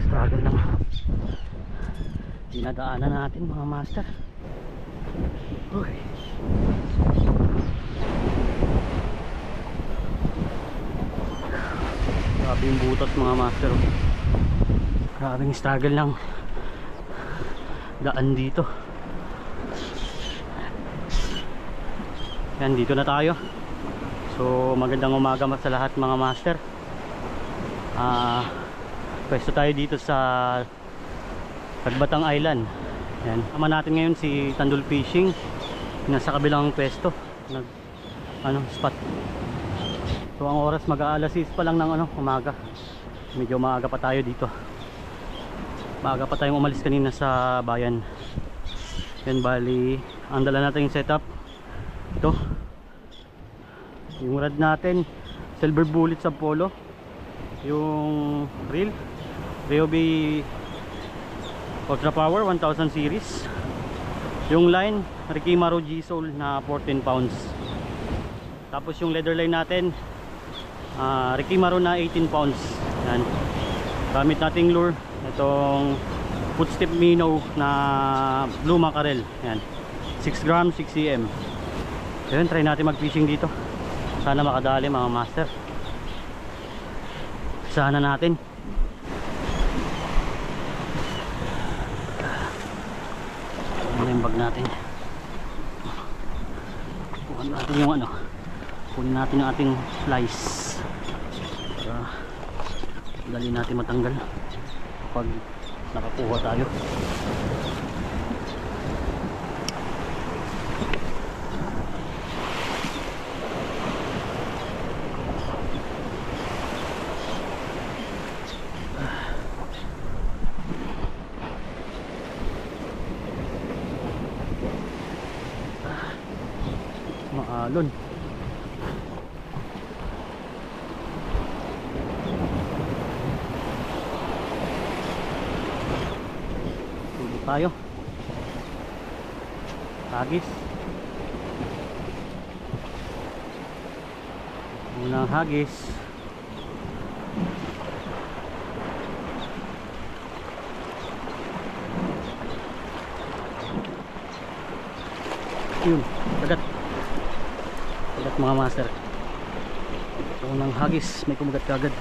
struggle lang dinadaanan natin mga master. Okay. Grabe yung butot mga master. Grabing struggle lang daan dito. Yan, dito na tayo. So magandang umaga sa lahat mga master. Pwesto tayo dito sa Tagbatang Island. Yan. Tama natin ngayon si Tandul Fishing. Nasa kabilang pwesto spot. So ang oras mag-aalas 6 pa lang ng umaga. Medyo maaga pa tayo dito. Maaga pa tayong umalis kanina sa bayan. Yan, bali ang dala natin yung setup. Ito yung rod natin, Silver Bullet sa Polo. Yung reel Ryobi Ultra Power 1000 series. Yung line Rikimaru G-Soul na 14 pounds. Tapos yung leather line natin Rikimaru na 18 pounds. Yan. Gamit nating lure itong footstep minnow na blue mackerel. Yan, 6 grams 6 cm. Ayun, try natin mag fishing dito. Sana makadali mga master. Sana natin. Ano yung bag natin? Kunin natin yung kunin natin yung ating flies para dali natin matanggal pag nakakuha tayo. Maalon. Tuloy tayo. Hagis. Unang hagis. Yun, dagat. Dagat mga master. Unang hagis, may kumagat kagad.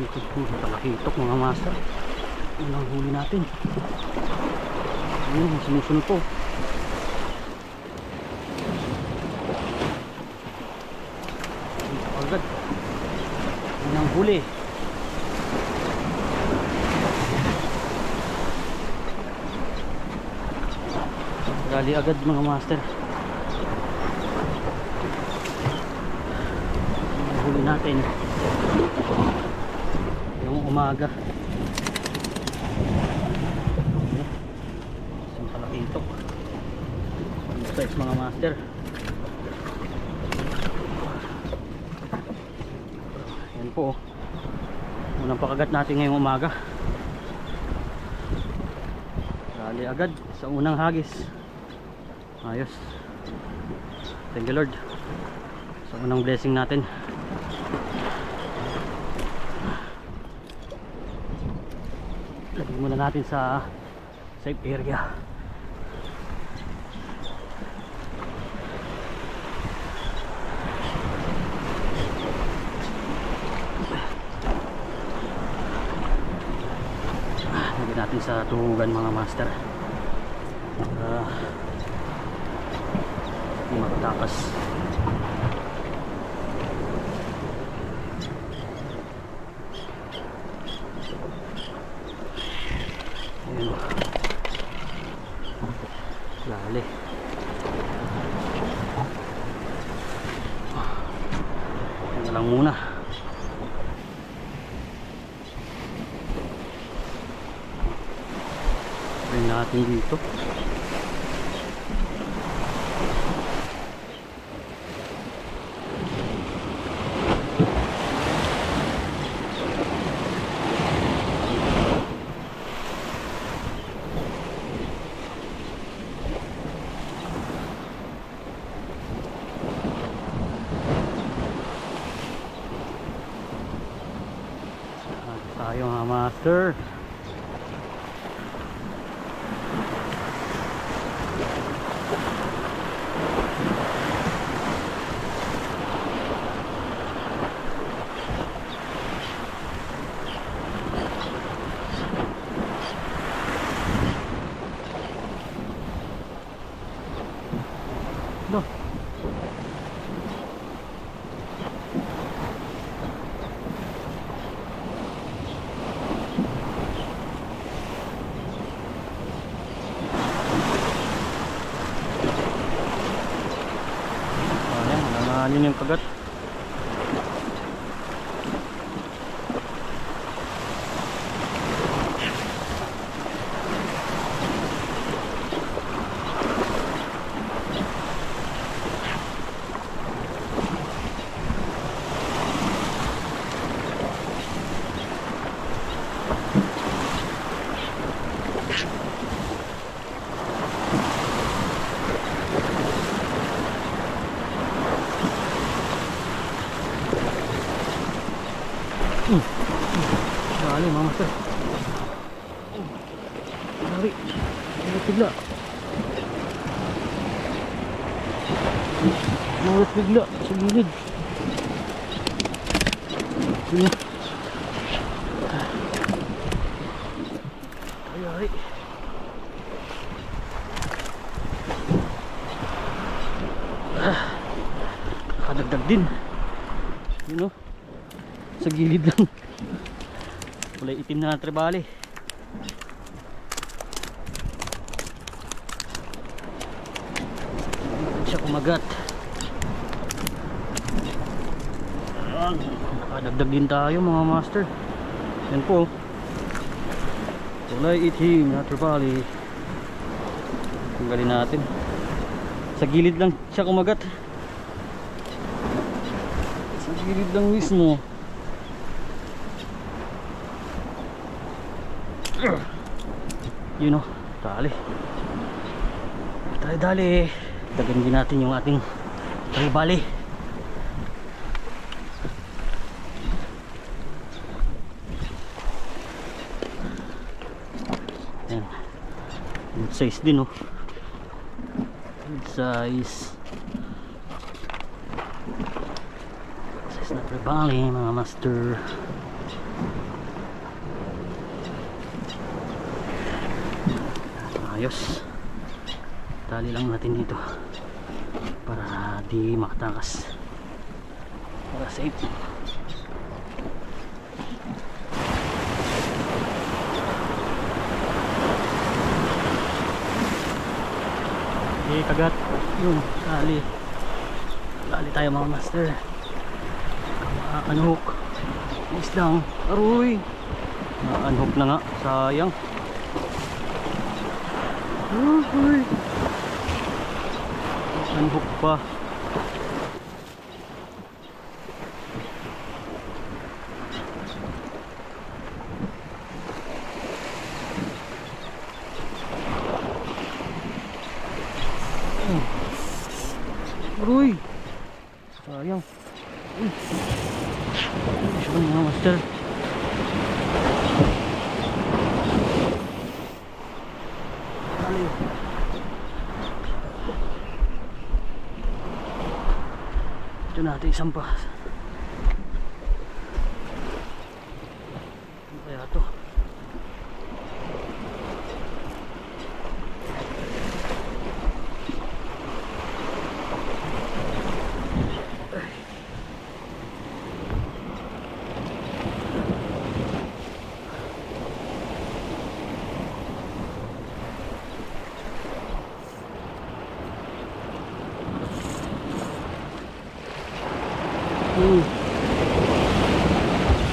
Dito po, palakitok mga master. Unang huli natin. Ayun, sumusunod po. Dito agad. Unang huli. Rally agad mga master. Huli natin yung umaga. Isang palakitok. Ang size mga master. Yan po, unang pakagat natin ngayong umaga. Rally agad sa unang hagis. Ayos. Thank you Lord sa unang blessing natin. Lagyan muna natin sa safe area. Lagyan natin sa tuhugan mga master. Magtakas. Ayun. Lali. Yan lang muna. Try natin dito. tayo mga master. No. Ayan, nangangalin yung kagat. Dali mga master. Lari. Bigla. Mawat bigla sa gilid. Yun. Lari. Nakadagdag din. Yun o. Sa gilid lang. Kulay itim na tribali. Hindi siya kumagat. Nakadagdag din tayo mga master. Yan po. Kulay itim na tribali. Tanggalin natin. Sa gilid lang siya kumagat. Sa gilid lang mismo. Yun o, dali. Dali. Dagan din natin yung ating tribali. Ayan. Good size din o. Good size. Good size na tribali mga master. Ayos. Tali lang natin dito para di makatakas, para safe. Okay, kagat yun. Tali tayo mga master. Anhook islang aroy. Anhook na nga, sayang. Uy, anhook pa. Uy, sayang. Siya mga master. Ito natin isang pa. Ano kaya ito?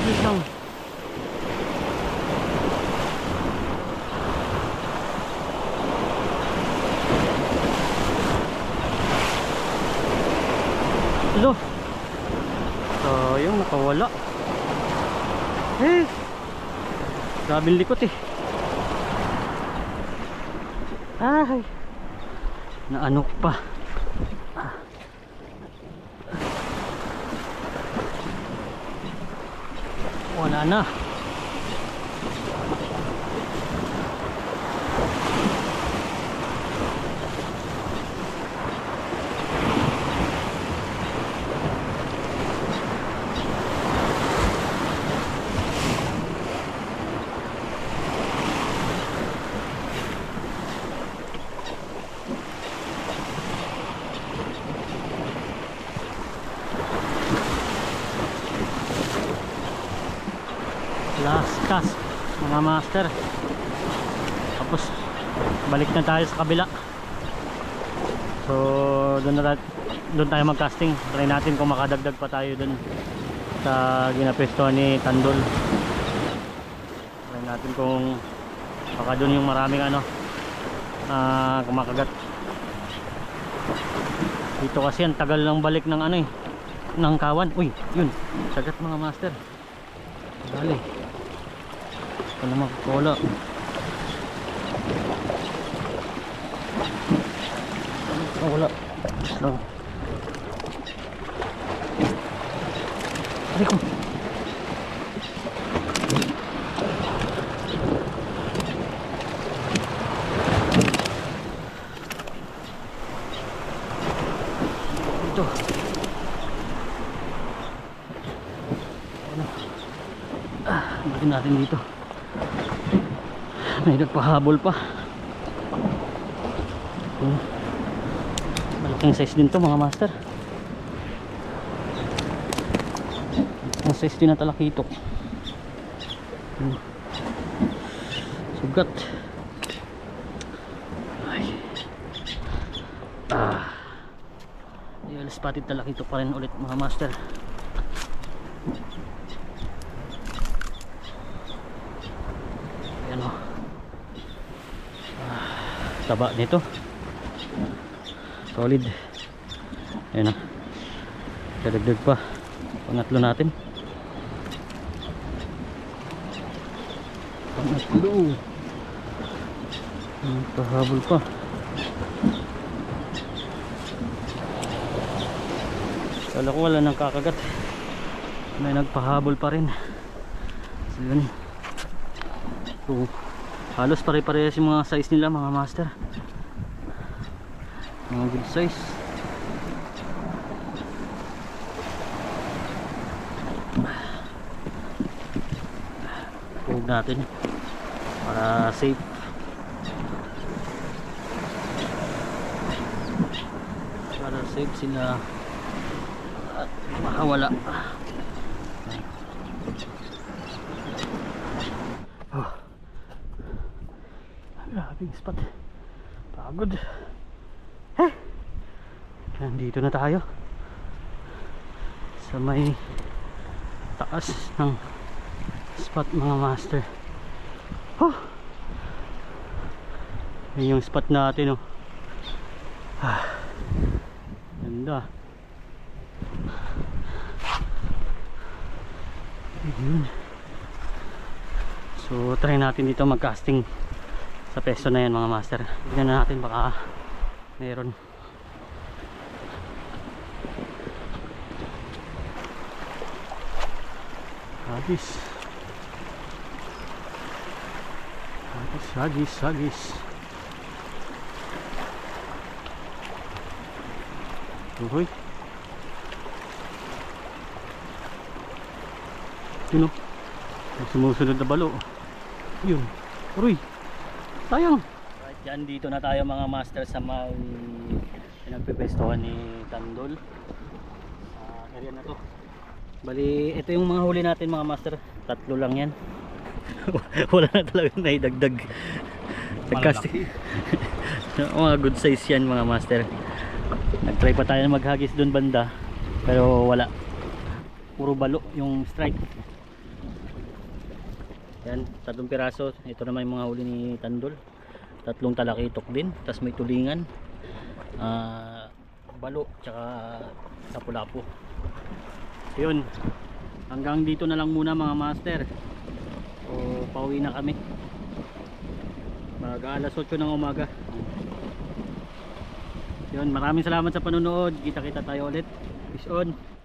Bilis lang. Alo. Sayang, nakawala. Eh, grabing likot eh. Ay, naanok pa. Wala na. last cast mga master. Tapos balik na tayo sa kabila. So doon tayo mag casting. Try natin kung makadagdag pa tayo doon sa ginapestuhan ni Tandol. Try natin kung baka doon yung maraming kumakagat. Dito kasi ang tagal ng balik ng ng kawan. Uy, yun, sagat mga master. Dali. Ito naman kola. Wala. No. Aray ko. Ito. Balikin natin dito. May nagpahabol pa. Malaking size din to mga master. Ang size din na talakitok. Sugat. Ay. Yung spotted talakitok pa rin ulit mga master. Ayan o. Taba nito. Solid. Ayan o. Dadagdag pa. Pangatlo natin. Pangatlo. Pahabol pa. Kala ko wala nang kakagat. May nagpahabol pa rin. So yun. So, halos pare-parehas yung mga size nila mga master. Mga good size. Huwag natin para safe. Para safe sila at makawala. Grabing spot. Pagod. Nandito na tayo sa may taas ng spot mga master. Yan yung spot natin ganda. Ayun. So try natin dito mag casting sa pesto na yan mga master. Tignan na natin baka meron. Hagis. Hagis. Uy. Yun o. Sumusunod na balo. Yun. Uy. Sayang. Right, yan dito na tayo mga master sa may pinagpepestohan ni Tandol. Sa area na to. Bali, ito yung mga huli natin mga master. Tatlo lang yan. Wala na talaga naidagdag. Nagkasting. Mga good size yan mga master. Nagtry pa tayo na maghagis doon banda. Pero wala. Puro balo yung strike. Yan, 3 piraso. Ito naman yung mga huli ni Tandol. 3 talakitok din. Tapos may tulingan. Balo. Tsaka lapu-lapu. Yun. Hanggang dito na lang muna mga master. So, pauwi na kami. Mag alas 8 ng umaga. Yun, maraming salamat sa panonood. Kita-kita tayo ulit. Peace on.